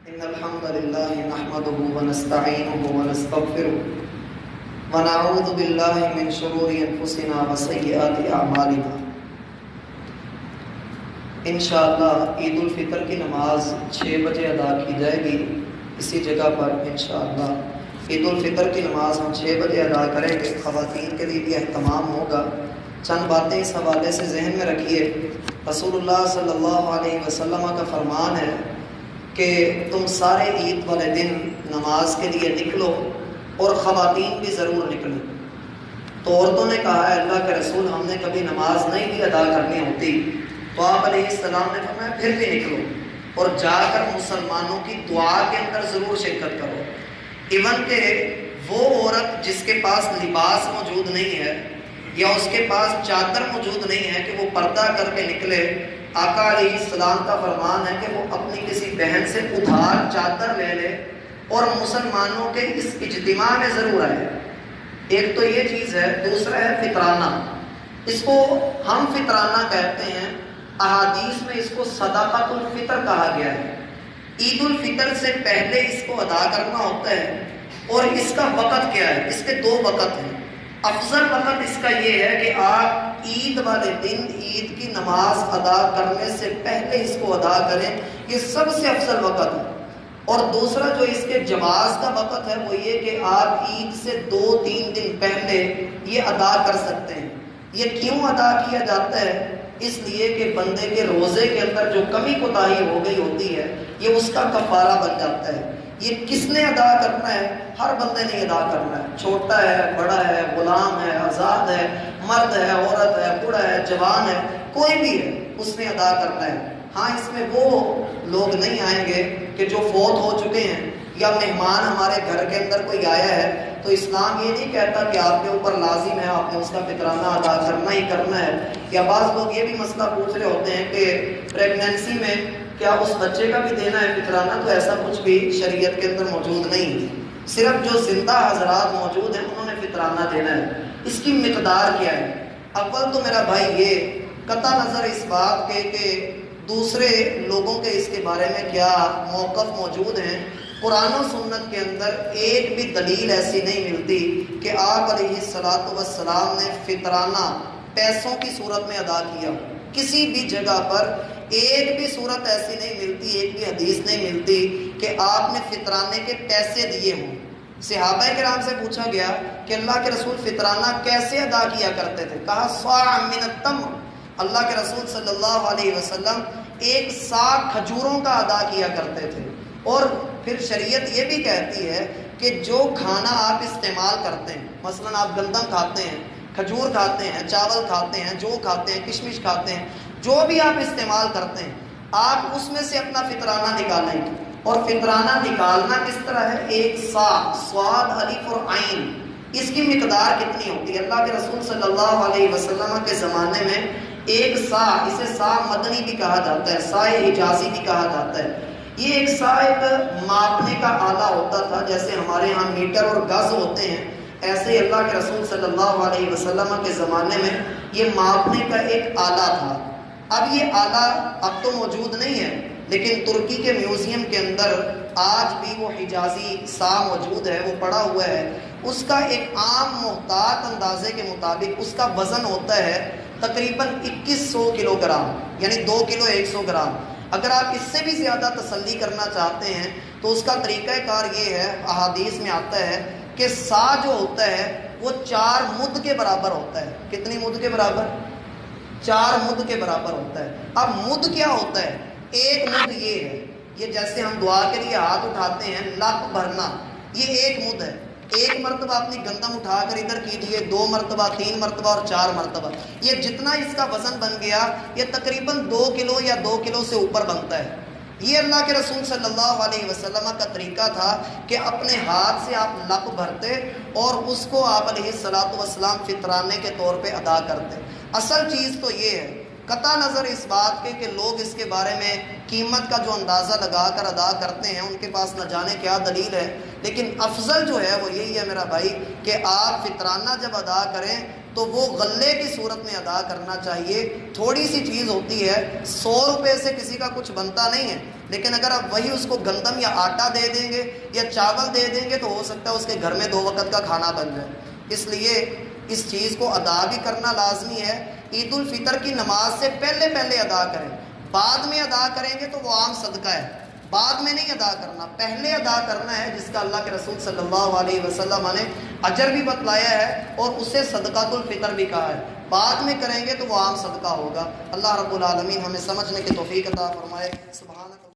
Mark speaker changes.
Speaker 1: إن الحمد لله نحمده ونستعينه ونستغفره ونعوذ بالله من شرور أنفسنا وسيئات أعمالنا۔ انشاءاللہ عید الفطر کی نماز 6 بجے ادا کی جائے گی اسی جگہ پر انشاءاللہ۔ عید الفطر کی نماز ہم 6 بجے ادا کریں گے، خواتین کے لیے بھی اہتمام ہوگا۔ چند باتیں اس حوالے سے ذہن میں رکھیے۔ رسول اللہ صلی اللہ علیہ وسلم کا فرمان ہے کہ تم سارے عید والے دن نماز کے لیے نکلو اور خواتین بھی ضرور نکلیں۔ تو عورتوں نے کہا ہے اللہ کے رسول ہم نے کبھی نماز نہیں بھی ادا کرنی ہوتی، تو آپ علیہ السلام نے فرمایا پھر بھی نکلو اور جا کر مسلمانوں کی دعا کے اندر ضرور شرکت کرو۔ ایون کہ وہ عورت جس کے پاس لباس موجود نہیں ہے یا اس کے پاس چادر موجود نہیں ہے کہ وہ پردہ کر کے نکلے، آقا علیہ السلام کا فرمان ہے کہ وہ اپنی کسی بہن سے ادھار چادر لے لے اور مسلمانوں کے اس اجتماع میں ضرور آئے۔ ایک تو یہ چیز ہے، دوسرا ہے فطرانہ۔ اس کو ہم فطرانہ کہتے ہیں، احادیث میں اس کو صدقۃ الفطر کہا گیا ہے۔ عید الفطر سے پہلے اس کو ادا کرنا ہوتا ہے، اور اس کا وقت کیا ہے؟ اس کے 2 وقت ہیں۔ افضل وقت اس کا یہ ہے کہ آپ عید والے دن عید کی نماز ادا کرنے سے پہلے اس کو ادا کریں، یہ سب سے افضل وقت ہے۔ اور دوسرا جو اس کے جواز کا وقت ہے وہ یہ کہ آپ عید سے 2-3 دن پہلے یہ ادا کر سکتے ہیں۔ یہ کیوں ادا کیا جاتا ہے؟ اس لیے کہ بندے کے روزے کے اندر جو کمی کوتاہی ہو گئی ہوتی ہے یہ اس کا کفارہ بن جاتا ہے۔ یہ کس نے ادا کرنا ہے؟ ہر بندے نے ادا کرنا ہے، چھوٹا ہے، بڑا ہے، غلام ہے، آزاد ہے، مرد ہے، عورت ہے، بوڑھا ہے، جوان ہے، کوئی بھی ہے، اس نے ادا کرنا ہے۔ ہاں اس میں وہ لوگ نہیں آئیں گے کہ جو فوت ہو چکے ہیں یا مہمان ہمارے گھر کے اندر کوئی آیا ہے، تو اسلام یہ نہیں کہتا کہ آپ کے اوپر لازم ہے آپ نے اس کا فطرانہ ادا کرنا ہی کرنا ہے۔ یا بعض لوگ یہ بھی مسئلہ پوچھ رہے ہوتے ہیں کہ پریگنینسی میں کیا اس بچے کا بھی دینا ہے فطرانہ؟ تو ایسا کچھ بھی شریعت کے اندر موجود نہیں ہے۔ صرف جو زندہ حضرات موجود ہیں انہوں نے فطرانہ دینا ہے۔ اس کی مقدار کیا ہے؟ اول تو میرا بھائی یہ قطع نظر اس بات کے کہ دوسرے لوگوں کے اس کے بارے میں کیا موقف موجود ہیں، قرآن و سنت کے اندر ایک بھی دلیل ایسی نہیں ملتی کہ آپ علیہ السلام نے فطرانہ پیسوں کی صورت میں ادا کیا۔ کسی بھی جگہ پر ایک بھی صورت ایسی نہیں ملتی، ایک بھی حدیث نہیں ملتی کہ آپ نے فطرانے کے پیسے دیے ہوں۔ صحابہ کرام سے پوچھا گیا کہ اللہ کے رسول فطرانہ کیسے ادا کیا کرتے تھے؟ کہا صاع من التمر، اللہ کے رسول صلی اللہ علیہ وسلم 1 صاع کھجوروں کا ادا کیا کرتے تھے۔ اور پھر شریعت یہ بھی کہتی ہے کہ جو کھانا آپ استعمال کرتے ہیں، مثلا آپ گندم کھاتے ہیں، کھجور کھاتے ہیں، چاول کھاتے ہیں، جو کھاتے ہیں، کشمش کھاتے ہیں، جو بھی آپ استعمال کرتے ہیں، آپ اس میں سے اپنا فطرانہ نکالیں گے۔ اور فطرانہ نکالنا کس طرح ہے؟ 1 صاع، صاد، الف اور عین، اس کی مقدار کتنی ہوتی ہے؟ اللہ کے رسول صلی اللہ علیہ وسلم کے زمانے میں 1 صاع، اسے صاع مدنی بھی کہا جاتا ہے، صاع حجازی بھی کہا جاتا ہے۔ یہ 1 صاع ایک ماپنے کا آلہ ہوتا تھا، جیسے ہمارے ہاں میٹر اور گز ہوتے ہیں، ایسے ہی اللہ کے رسول صلی اللہ علیہ وسلم کے زمانے میں یہ ماپنے کا ایک آلہ تھا۔ اب یہ آلہ اب تو موجود نہیں ہے، لیکن ترکی کے میوزیم کے اندر آج بھی وہ حجازی صاع موجود ہے، وہ پڑا ہوا ہے۔ اس کا ایک عام محتاط اندازے کے مطابق اس کا وزن ہوتا ہے تقریباً 2100 کلو گرام، یعنی 2 کلو 100 گرام۔ اگر آپ اس سے بھی زیادہ تسلی کرنا چاہتے ہیں تو اس کا طریقہ کار یہ ہے، احادیث میں آتا ہے کہ صاع جو ہوتا ہے وہ 4 مد کے برابر ہوتا ہے۔ کتنی مد کے برابر؟ 4 مد کے برابر ہوتا ہے۔ اب مد کیا ہوتا ہے؟ 1 مد یہ ہے، یہ جیسے ہم دعا کے لیے ہاتھ اٹھاتے ہیں، لپ بھرنا، یہ 1 مد ہے۔ 1 مرتبہ اپنی گندم اٹھا کر ادھر کیجیے، 2 مرتبہ، 3 مرتبہ اور 4 مرتبہ، یہ جتنا اس کا وزن بن گیا یہ تقریباً 2 کلو یا 2 کلو سے اوپر بنتا ہے۔ یہ اللہ کے رسول صلی اللہ علیہ وسلم کا طریقہ تھا کہ اپنے ہاتھ سے آپ لپ بھرتے اور اس کو آپ علیہ السلام فطرانے کے طور پہ ادا کرتے۔ اصل چیز تو یہ ہے، قطع نظر اس بات کے کہ لوگ اس کے بارے میں قیمت کا جو اندازہ لگا کر ادا کرتے ہیں، ان کے پاس نہ جانے کیا دلیل ہے، لیکن افضل جو ہے وہ یہی ہے میرا بھائی کہ آپ فطرانہ جب ادا کریں تو وہ غلے کی صورت میں ادا کرنا چاہیے۔ تھوڑی سی چیز ہوتی ہے، 100 روپے سے کسی کا کچھ بنتا نہیں ہے، لیکن اگر آپ وہی اس کو گندم یا آٹا دے دیں گے یا چاول دے دیں گے تو ہو سکتا ہے اس کے گھر میں 2 وقت کا کھانا بن جائے. اس لیے اس چیز کو ادا بھی کرنا لازمی ہے. عید الفطر کی نماز سے پہلے ادا کریں. بعد میں ادا کریں گے تو وہ عام صدقہ ہے، بعد میں نہیں ادا کرنا، پہلے ادا کرنا ہے، جس کا اللہ کے رسول صلی اللہ علیہ وسلم نے اجر بھی بتلایا ہے اور اسے صدقۃ الفطر بھی کہا ہے. بعد میں کریں گے تو وہ عام صدقہ ہوگا. اللہ رب العالمین ہمیں سمجھنے کی توفیق عطا فرمائے. سبحانک.